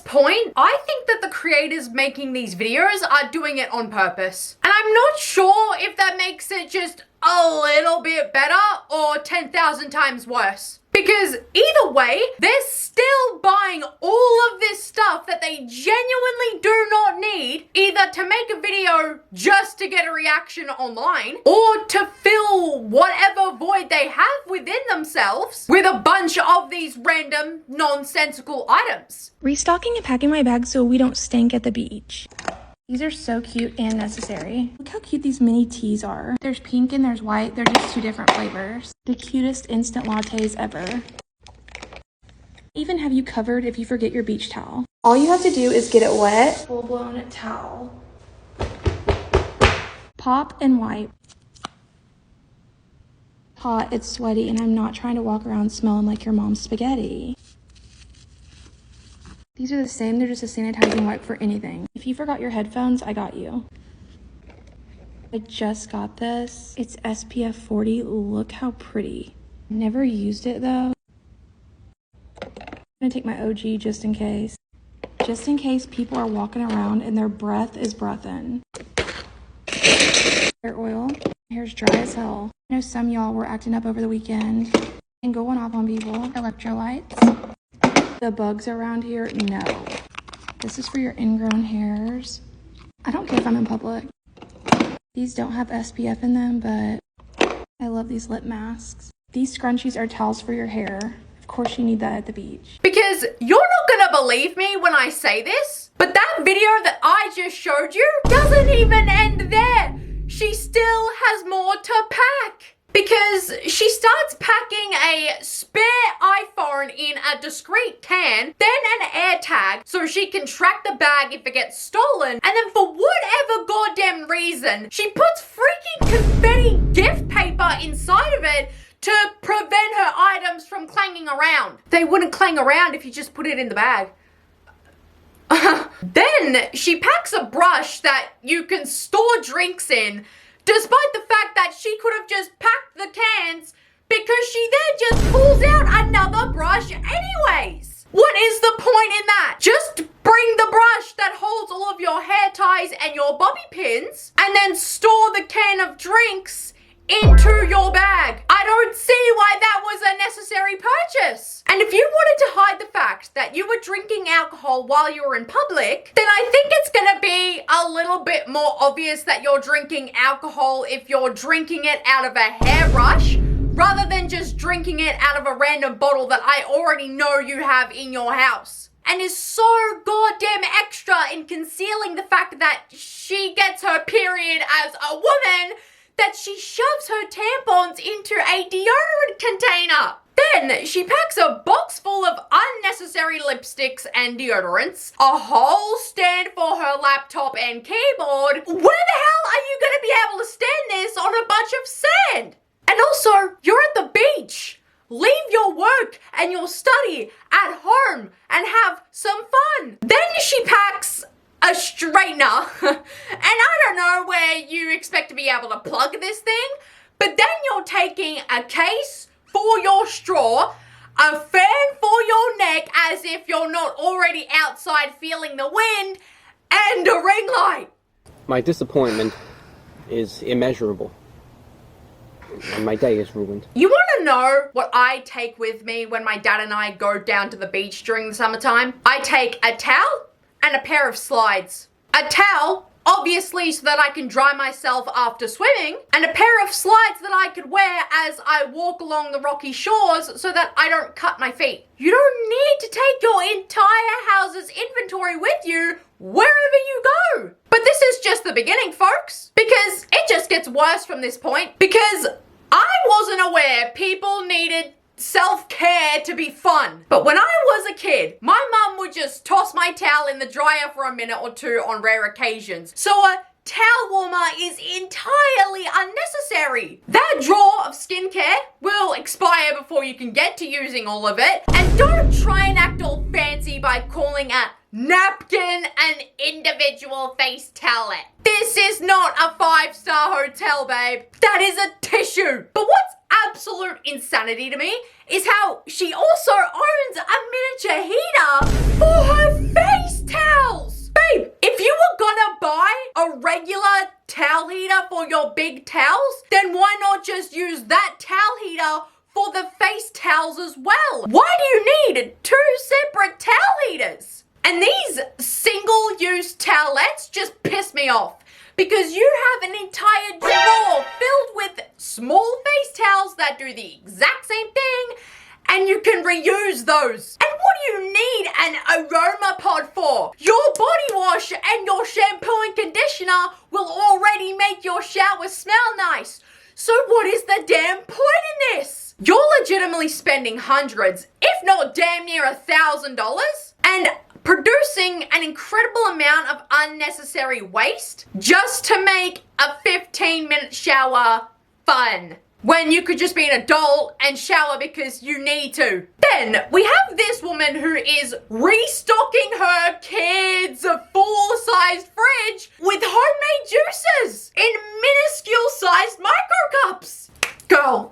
point, I think that the creators making these videos are doing it on purpose. And I'm not sure if that makes it just a little bit better or 10,000 times worse. Because either way, they're still buying all of this stuff that they genuinely do not need, either to make a video just to get a reaction online, or to fill whatever void they have within themselves with a bunch of these random nonsensical items. Restocking and packing my bags so we don't stink at the beach. These are so cute and necessary. Look how cute these mini teas are. There's pink and there's white. They're just 2 different flavors. The cutest instant lattes ever. Even have you covered if you forget your beach towel. All you have to do is get it wet. Full-blown towel. Pop and wipe. Hot, it's sweaty, and I'm not trying to walk around smelling like your mom's spaghetti. These are the same, they're just a sanitizing wipe for anything. If you forgot your headphones, I got you. I just got this. It's SPF 40, look how pretty. Never used it though. I'm gonna take my OG just in case. Just in case people are walking around and their breath is breathin'. Hair oil, hair's dry as hell. I know some y'all were acting up over the weekend and going off on people. Electrolytes. The bugs around here, no. This is for your ingrown hairs. I don't care if I'm in public. These don't have SPF in them, but I love these lip masks. These scrunchies are towels for your hair. Of course you need that at the beach. Because you're not gonna believe me when I say this, but that video that I just showed you doesn't even end there. She still has more to pack. Because she starts packing a spare iPhone in a discreet can, then an air tag so she can track the bag if it gets stolen, and then for whatever goddamn reason, she puts freaking confetti gift paper inside of it to prevent her items from clanging around. They wouldn't clang around if you just put it in the bag. Then she packs a brush that you can store drinks in, despite the fact that she could have just packed the cans, because she then just pulls out another brush anyways. What is the point in that? Just bring the brush that holds all of your hair ties and your bobby pins, and then store the can of drinks into your bag. I don't see why that was a necessary purchase. And if you wanted to hide the fact that you were drinking alcohol while you were in public, then I think it's gonna be a little bit more obvious that you're drinking alcohol if you're drinking it out of a hairbrush, rather than just drinking it out of a random bottle that I already know you have in your house. And is so goddamn extra in concealing the fact that she gets her period as a woman that she shoves her tampons into a deodorant container. Then she packs a box full of unnecessary lipsticks and deodorants, a whole stand for her laptop and keyboard. Where the hell are you gonna be able to stand this on a bunch of sand? And also, you're at the beach. Leave your work and your study at home and have some fun. Then she packs a straightener, and I don't know where you expect to be able to plug this thing, but then you're taking a case for your straw, a fan for your neck as if you're not already outside feeling the wind, and a ring light. My disappointment is immeasurable, and my day is ruined. You want to know what I take with me when my dad and I go down to the beach during the summertime? I take a towel and a pair of slides. A towel, obviously, so that I can dry myself after swimming, and a pair of slides that I could wear as I walk along the rocky shores so that I don't cut my feet. You don't need to take your entire house's inventory with you wherever you go. But this is just the beginning, folks, because it just gets worse from this point, because I wasn't aware people needed self-care to be fun. But when I was a kid, my mum would just toss my towel in the dryer for a minute or two on rare occasions. So a towel warmer is entirely unnecessary. That drawer of skincare will expire before you can get to using all of it. And don't try and act all fancy by calling a napkin an individual face towelette. This is not a 5-star hotel, babe. That is a tissue. But what's absolute insanity to me is how she also owns a miniature heater for her face for your big towels, then why not just use that towel heater for the face towels as well? Why do you need two separate towel heaters? And these single-use towelettes just piss me off because you have an entire drawer filled with small face towels that do the exact same thing, and you can reuse those. And what do you need an aroma pod for? Your body wash and your shampoo and conditioner will already make your shower smell nice. So what is the damn point in this? You're legitimately spending hundreds, if not damn near $1,000, and producing an incredible amount of unnecessary waste just to make a 15-minute shower fun, when you could just be an adult and shower because you need to. Then we have this woman who is restocking her kids' full-sized fridge with homemade juices in minuscule-sized micro cups. Girl,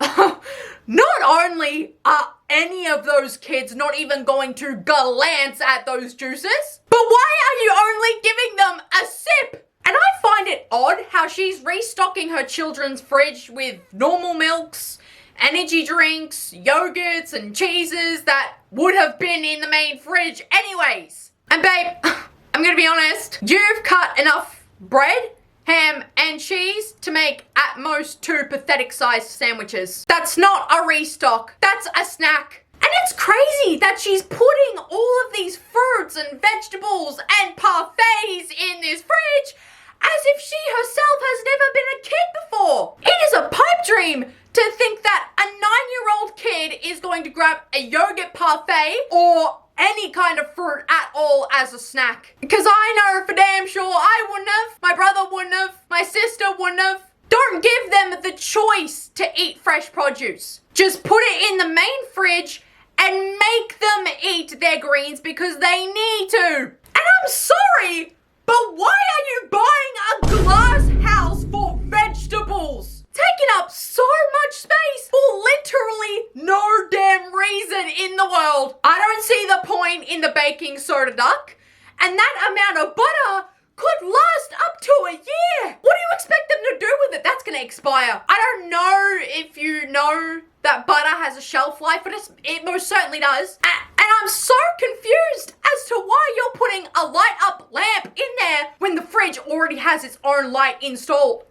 not only are any of those kids not even going to glance at those juices, but why are you only giving them a sip? And I find it odd how she's restocking her children's fridge with normal milks, energy drinks, yogurts, and cheeses that would have been in the main fridge anyways. And babe, I'm gonna be honest, you've cut enough bread, ham, and cheese to make at most 2 pathetic sized sandwiches. That's not a restock, that's a snack. And it's crazy that she's putting all of these fruits and vegetables and parfaits in this fridge as if she herself has never been a kid before. It is a pipe dream to think that a 9-year-old kid is going to grab a yogurt parfait or any kind of fruit at all as a snack. Because I know for damn sure I wouldn't have, my brother wouldn't have, my sister wouldn't have. Don't give them the choice to eat fresh produce. Just put it in the main fridge and make them eat their greens because they need to. And I'm sorry, but why are you buying a glass house for vegetables? Taking up so much space for literally no damn reason in the world. I don't see the point in the baking soda duck, and that amount of butter could last up to a year. What do you expect them to do with it? That's gonna expire. I don't know if you know that butter has a shelf life, but it most certainly does. And I'm so confused as to why you're putting a light up lamp in there when the fridge already has its own light installed.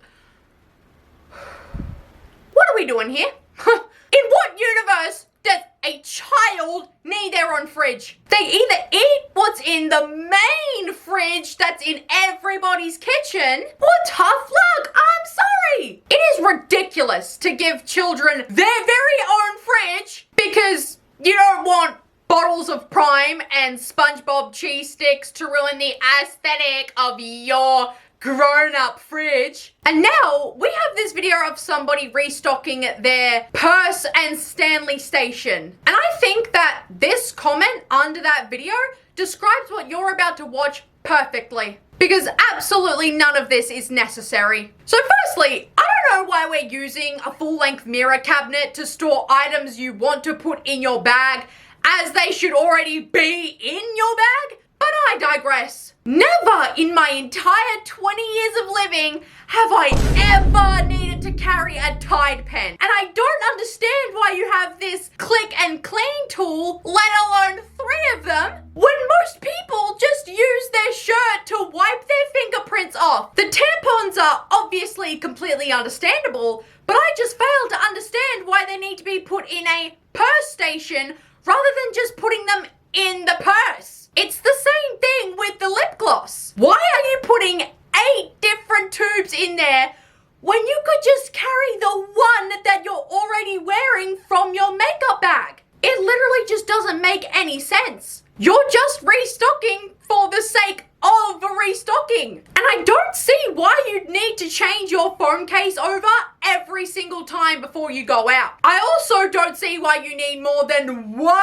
What are we doing here? In what universe does a child need their own fridge? They either eat what's in the main fridge that's in everybody's kitchen, or tough luck, I'm sorry. It is ridiculous to give children their very own fridge because you don't want bottles of Prime and SpongeBob cheese sticks to ruin the aesthetic of your grown-up fridge. And now we have this video of somebody restocking their purse and Stanley station. And I think that this comment under that video describes what you're about to watch perfectly, because absolutely none of this is necessary. So firstly, I don't know why we're using a full-length mirror cabinet to store items you want to put in your bag, as they should already be in your bag. But I digress. Never in my entire 20 years of living have I ever needed to carry a Tide pen. And I don't understand why you have this click and clean tool, let alone 3 of them, when most people just use their shirt to wipe their fingerprints off. The tampons are obviously completely understandable, but I just fail to understand why they need to be put in a purse station rather than just putting them in the purse. It's the same thing with the lip gloss. Why are you putting 8 different tubes in there when you could just carry the one that you're already wearing from your makeup bag? It literally just doesn't make any sense. You're just restocking for the sake of restocking. And I don't see why you'd need to change your phone case over every single time before you go out. I also don't see why you need more than 1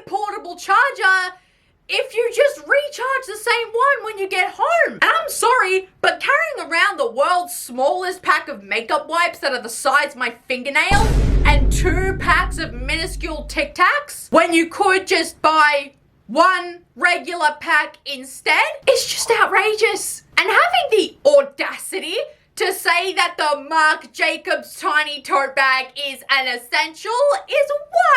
portable charger if you just recharge the same one when you get home. And I'm sorry, but carrying around the world's smallest pack of makeup wipes that are the size of my fingernail and 2 packs of minuscule Tic Tacs when you could just buy 1 regular pack instead is just outrageous. And having the audacity to say that the Marc Jacobs tiny tote bag is an essential is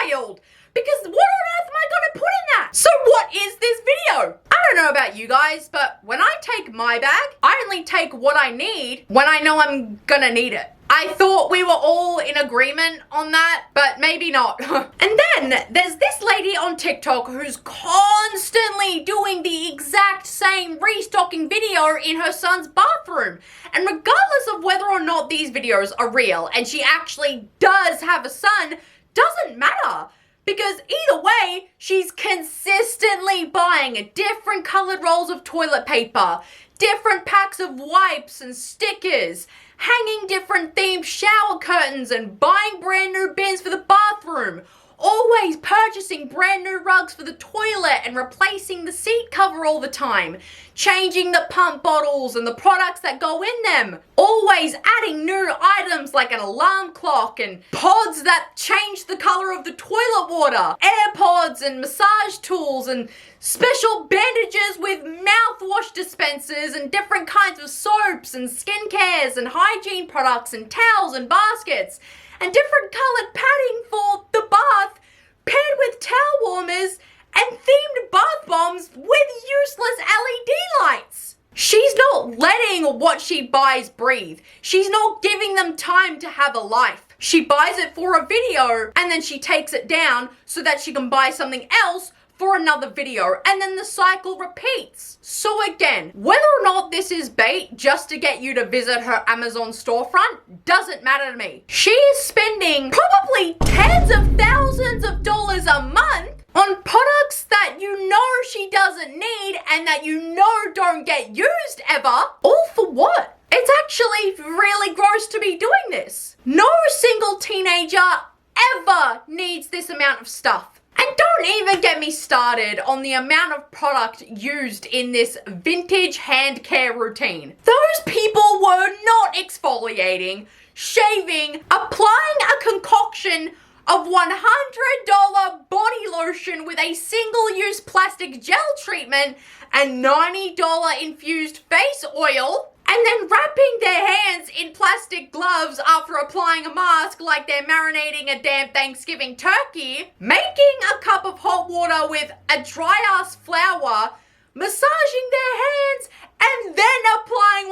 wild. Because what on earth am I gonna put in that? So what is this video? I don't know about you guys, but when I take my bag, I only take what I need when I know I'm gonna need it. I thought we were all in agreement on that, but maybe not. And then there's this lady on TikTok who's constantly doing the exact same restocking video in her son's bathroom. And regardless of whether or not these videos are real and she actually does have a son, doesn't matter. Because either way, she's consistently buying different colored rolls of toilet paper, different packs of wipes and stickers, hanging different themed shower curtains and buying brand new bins for the bathroom, always purchasing brand new rugs for the toilet and replacing the seat cover all the time, changing the pump bottles and the products that go in them, always adding new items like an alarm clock and pods that change the color of the toilet water, AirPods and massage tools and special bandages with mouthwash dispensers and different kinds of soaps and skincares and hygiene products and towels and baskets, and different colored padding for the bath, paired with towel warmers and themed bath bombs with useless LED lights. She's not letting what she buys breathe. She's not giving them time to have a life. She buys it for a video and then she takes it down so that she can buy something else for another video, and then the cycle repeats. So again, whether or not this is bait just to get you to visit her Amazon storefront doesn't matter to me. She is spending probably tens of thousands of dollars a month on products that you know she doesn't need and that you know don't get used ever, all for what? It's actually really gross to be doing this. No single teenager ever needs this amount of stuff. And don't even get me started on the amount of product used in this vintage hand care routine. Those people were not exfoliating, shaving, applying a concoction of $100 body lotion with a single-use plastic gel treatment and $90 infused face oil, and then wrapping their hands in plastic gloves after applying a mask like they're marinating a damn Thanksgiving turkey, making a cup of hot water with a dry-ass flour, massaging their hands, and then applying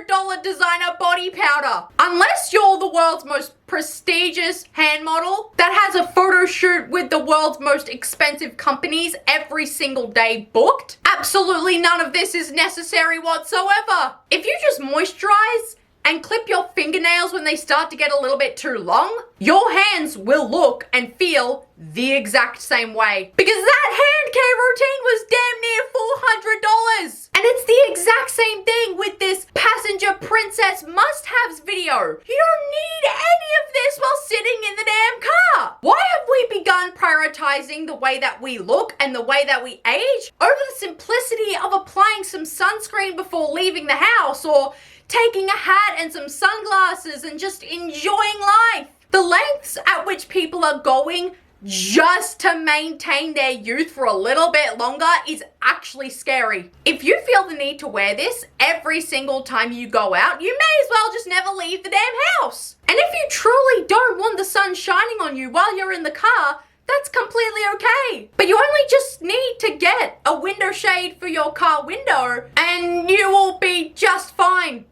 $100 designer body powder. Unless you're the world's most prestigious hand model that has a photo shoot with the world's most expensive companies every single day booked, absolutely none of this is necessary whatsoever. If you just moisturize and clip your fingernails when they start to get a little bit too long, your hands will look and feel the exact same way. Because that hand care routine was damn near $400. And it's the exact same thing with this passenger princess must-haves video. You don't need any of this while sitting in the damn car. Why have we begun prioritizing the way that we look and the way that we age over the simplicity of applying some sunscreen before leaving the house, or taking a hat and some sunglasses and just enjoying life? The lengths at which people are going just to maintain their youth for a little bit longer is actually scary. If you feel the need to wear this every single time you go out, you may as well just never leave the damn house. And if you truly don't want the sun shining on you while you're in the car, that's completely okay. But you only just need to get a window shade for your car window and you will be just fine.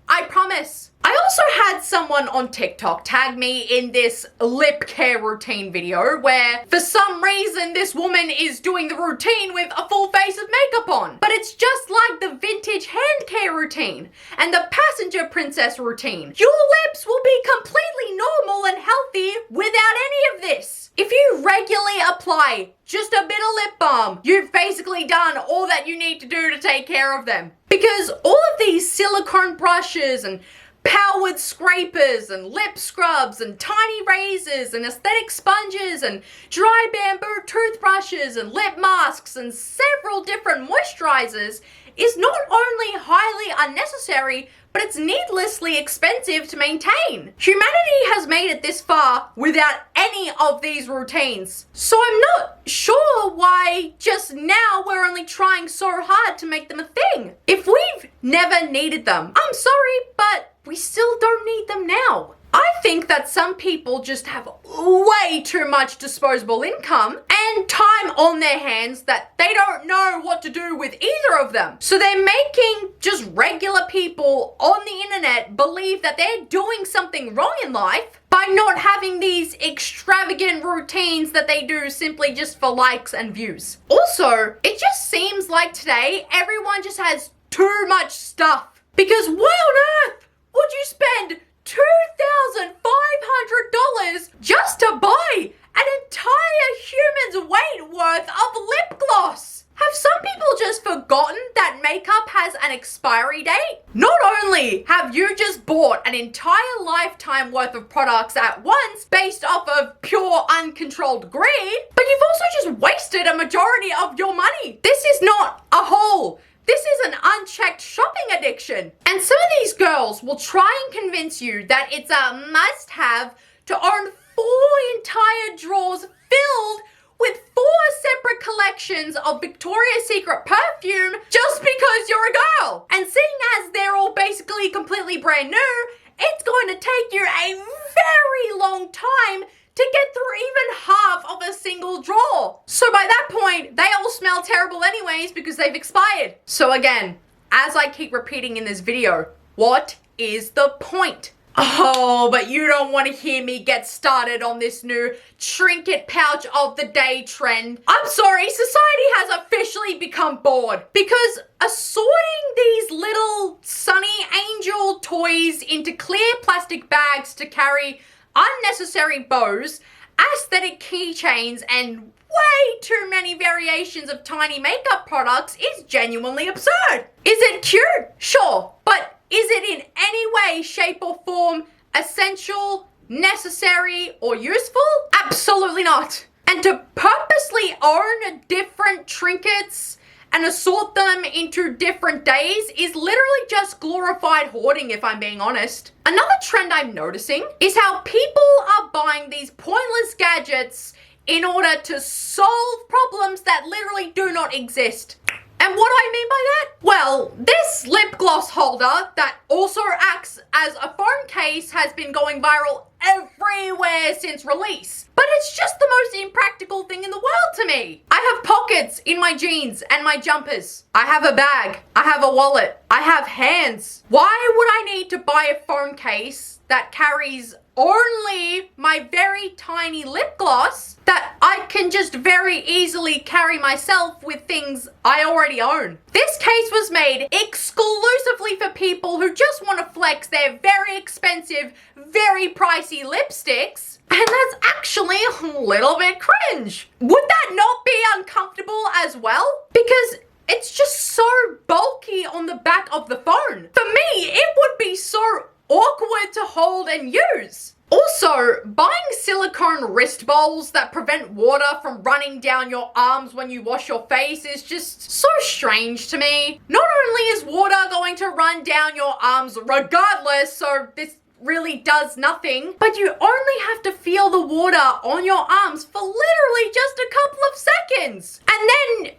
I promise. I also had someone on TikTok tag me in this lip care routine video where for some reason this woman is doing the routine with a full face of makeup on. But it's just like the vintage hand care routine and the passenger princess routine. Your lips will be completely normal and healthy without any of this. If you regularly apply just a bit of lip balm, you've basically done all that you need to do to take care of them. Because all of these silicone brushes and powered scrapers and lip scrubs and tiny razors and aesthetic sponges and dry bamboo toothbrushes and lip masks and several different moisturizers is not only highly unnecessary, but it's needlessly expensive to maintain. Humanity has made it this far without any of these routines. So I'm not sure why just now we're only trying so hard to make them a thing. If we've never needed them, I'm sorry, but we still don't need them now. I think that some people just have way too much disposable income and time on their hands that they don't know what to do with either of them. So they're making just regular people on the internet believe that they're doing something wrong in life by not having these extravagant routines that they do simply just for likes and views. Also, it just seems like today everyone just has too much stuff. Because why on earth would you spend $2,500 just to buy an entire human's weight worth of lip gloss? Have some people just forgotten that makeup has an expiry date? Not only have you just bought an entire lifetime worth of products at once based off of pure uncontrolled greed, but you've also just wasted a majority of your money. This is not a haul. This is an unchecked shopping addiction. And some of these girls will try and convince you that it's a must-have to own 4 entire drawers filled with 4 separate collections of Victoria's Secret perfume just because you're a girl. And seeing as they're all basically completely brand new, it's going to take you a very long time to get through even half of a single drawer. So by that point, they all smell terrible anyways because they've expired. So again, as I keep repeating in this video, what is the point? Oh, but you don't want to hear me get started on this new trinket pouch of the day trend. I'm sorry, society has officially become bored because assorting these little sunny angel toys into clear plastic bags to carry unnecessary bows, aesthetic keychains, and way too many variations of tiny makeup products is genuinely absurd. Is it cute? Sure, but is it in any way, shape, or form essential, necessary, or useful? Absolutely not. And to purposely own different trinkets and assort them into different days is literally just glorified hoarding, if I'm being honest. Another trend I'm noticing is how people are buying these pointless gadgets in order to solve problems that literally do not exist. And what do I mean by that? Well, this lip gloss holder that also acts as a phone case has been going viral everywhere since release. But it's just the most impractical thing in the world to me. I have pockets in my jeans and my jumpers. I have a bag. I have a wallet. I have hands. Why would I need to buy a phone case that carries only my very tiny lip gloss that I can just very easily carry myself with things I already own? This case was made exclusively for people who just want to flex their very expensive, very pricey lipsticks, and that's actually a little bit cringe. Would that not be uncomfortable as well? Because it's just so bulky on the back of the phone. For me, it would be so awkward to hold and use. Also, buying silicone wrist bowls that prevent water from running down your arms when you wash your face is just so strange to me. Not only is water going to run down your arms regardless, so this really does nothing, but you only have to feel the water on your arms for literally just a couple of seconds. And then,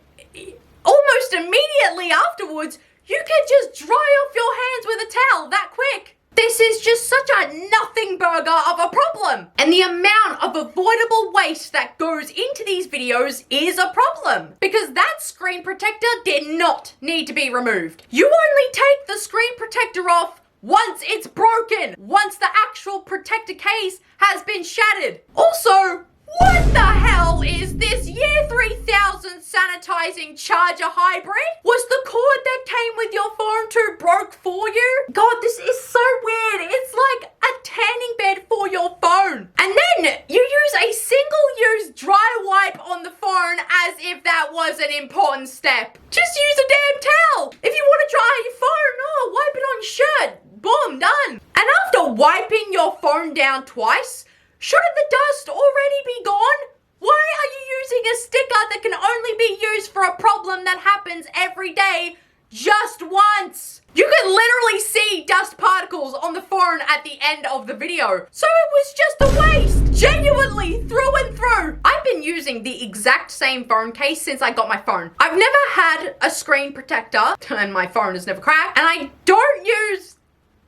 almost immediately afterwards, you can just dry off your hands with a towel that quick. This is just such a nothing burger of a problem. And the amount of avoidable waste that goes into these videos is a problem. Because that screen protector did not need to be removed. You only take the screen protector off once it's broken. Once the actual protector case has been shattered. Also, what the hell is this year 3000 sanitizing charger hybrid? Was the cord that came with your phone too broke for you? God, this is so weird. It's like a tanning bed for your phone. And then you use a single-use dry wipe on the phone as if that was an important step. Just use a damn towel. If you want to dry your phone, wipe it on your shirt. Boom, done. And after wiping your phone down twice, shouldn't the dust already be gone? Why are you using a sticker that can only be used for a problem that happens every day just once? You can literally see dust particles on the phone at the end of the video. So it was just a waste, genuinely, through and through. I've been using the exact same phone case since I got my phone. I've never had a screen protector, and my phone has never cracked, and I don't use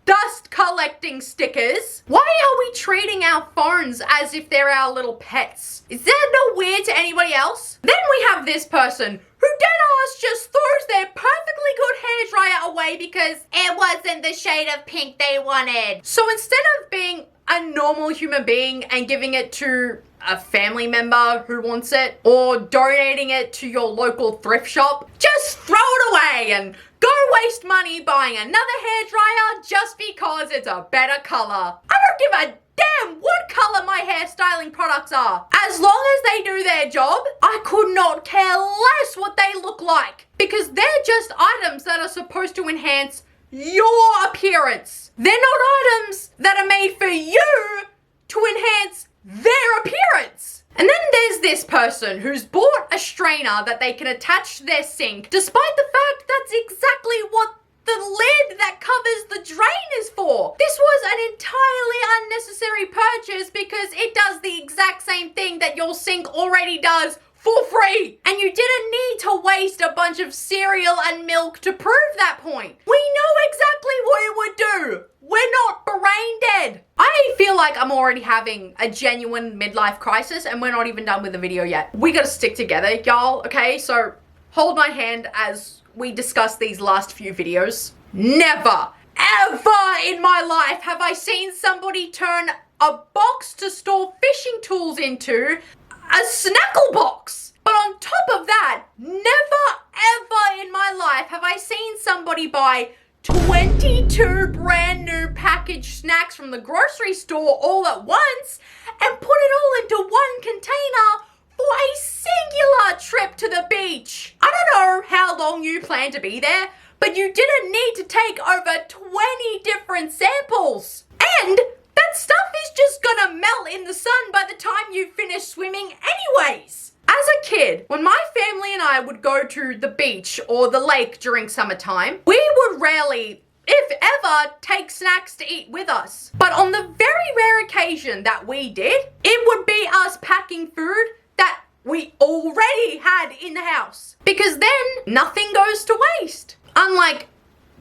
dust collecting stickers. Why are we treating our phones as if they're our little pets? Is that not weird to anybody else? Then we have this person who deadass just throws their perfectly good hairdryer away because it wasn't the shade of pink they wanted. So instead of being a normal human being and giving it to a family member who wants it, or donating it to your local thrift shop, just throw it away and go waste money buying another hairdryer just because it's a better color. I don't give a damn what color my hairstyling products are. As long as they do their job, I could not care less what they look like, because they're just items that are supposed to enhance your appearance. They're not items that are made for you to enhance their appearance. And then there's this person who's bought a strainer that they can attach to their sink, despite the fact that's exactly what the lid that covers the drain is for. This was an entirely unnecessary purchase because it does the exact same thing that your sink already does for free. And you didn't need to waste a bunch of cereal and milk to prove that point. We know exactly what it would do. We're not brain dead. I feel like I'm already having a genuine midlife crisis and we're not even done with the video yet. We gotta stick together, y'all, okay? So hold my hand as we discuss these last few videos. Never, ever in my life have I seen somebody turn a box to store fishing tools into a snackle box. But on top of that, never ever in my life have I seen somebody buy 22 brand new packaged snacks from the grocery store all at once and put it all into one container for a singular trip to the beach. I don't know how long you plan to be there, but you didn't need to take over 20 different samples. And that stuff is just gonna melt in the sun by the time you finish swimming anyways. As a kid, when my family and I would go to the beach or the lake during summertime, we would rarely, if ever, take snacks to eat with us. But on the very rare occasion that we did, it would be us packing food that we already had in the house. Because then nothing goes to waste. Unlike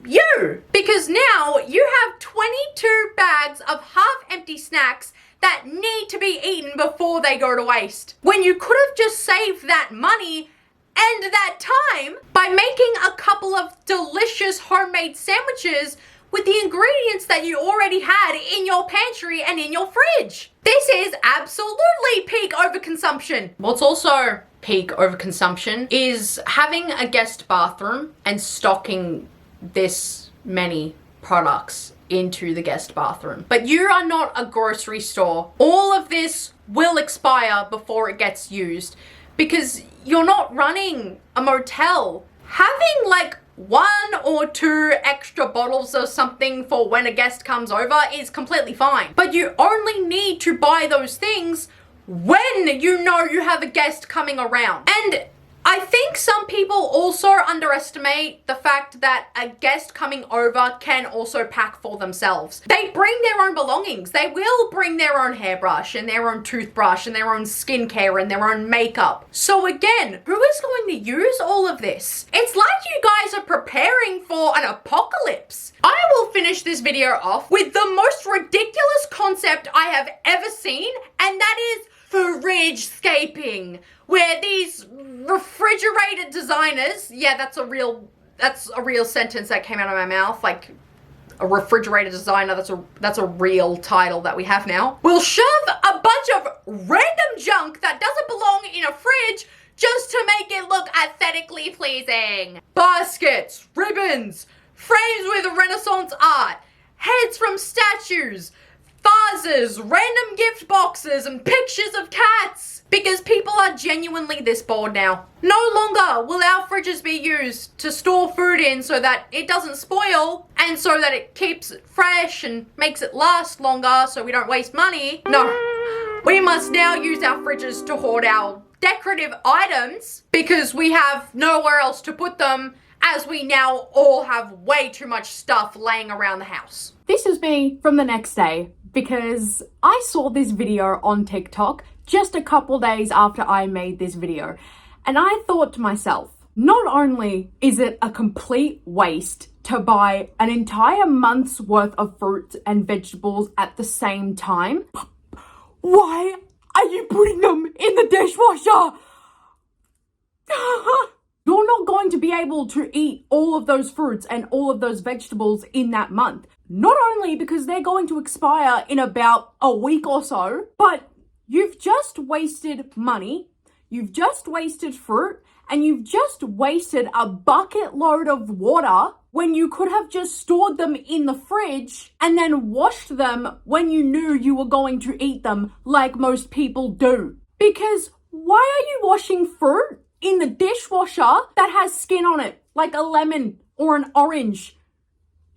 you, because now you have 22 bags of half-empty snacks that need to be eaten before they go to waste. When you could have just saved that money and that time by making a couple of delicious homemade sandwiches with the ingredients that you already had in your pantry and in your fridge. This is absolutely peak overconsumption. What's also peak overconsumption is having a guest bathroom and stocking this many products into the guest bathroom. But you are not a grocery store. All of this will expire before it gets used because you're not running a motel. Having like 1 or 2 extra bottles of something for when a guest comes over is completely fine. But you only need to buy those things when you know you have a guest coming around. And I think some people also underestimate the fact that a guest coming over can also pack for themselves. They bring their own belongings. They will bring their own hairbrush and their own toothbrush and their own skincare and their own makeup. So again, who is going to use all of this? It's like you guys are preparing for an apocalypse. I will finish this video off with the most ridiculous concept I have ever seen, and that is fridge-scaping, where these refrigerated designers, yeah, that's a real sentence that came out of my mouth, like a refrigerator designer, that's a real title that we have now, will shove a bunch of random junk that doesn't belong in a fridge just to make it look aesthetically pleasing. Baskets, ribbons, frames with Renaissance art, heads from statues, vases, random gift boxes, and pictures of cats. Because people are genuinely this bored now. No longer will our fridges be used to store food in so that it doesn't spoil and so that it keeps it fresh and makes it last longer so we don't waste money. No, we must now use our fridges to hoard our decorative items because we have nowhere else to put them, as we now all have way too much stuff laying around the house. This is me from the next day because I saw this video on TikTok just a couple days after I made this video, and I thought to myself, not only is it a complete waste to buy an entire month's worth of fruits and vegetables at the same time. Why are you putting them in the dishwasher? You're not going to be able to eat all of those fruits and all of those vegetables in that month. Not only because they're going to expire in about a week or so, but you've just wasted money, you've just wasted fruit, and you've just wasted a bucket load of water when you could have just stored them in the fridge and then washed them when you knew you were going to eat them like most people do. Because why are you washing fruit in the dishwasher that has skin on it, like a lemon or an orange?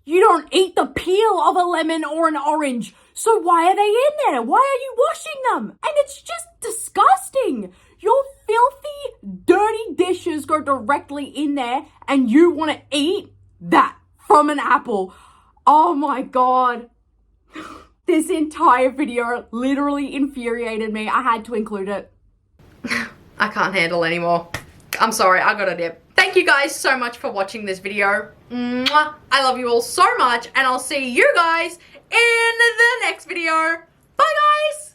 You don't eat the peel of a lemon or an orange, so why are they in there? Why are you washing them? And it's just disgusting. Your filthy, dirty dishes go directly in there and you want to eat that from an apple. Oh my God. This entire video literally infuriated me. I had to include it. I can't handle anymore. I'm sorry, I gotta dip. Thank you guys so much for watching this video. Mwah. I love you all so much, and I'll see you guys in the next video. Bye, guys!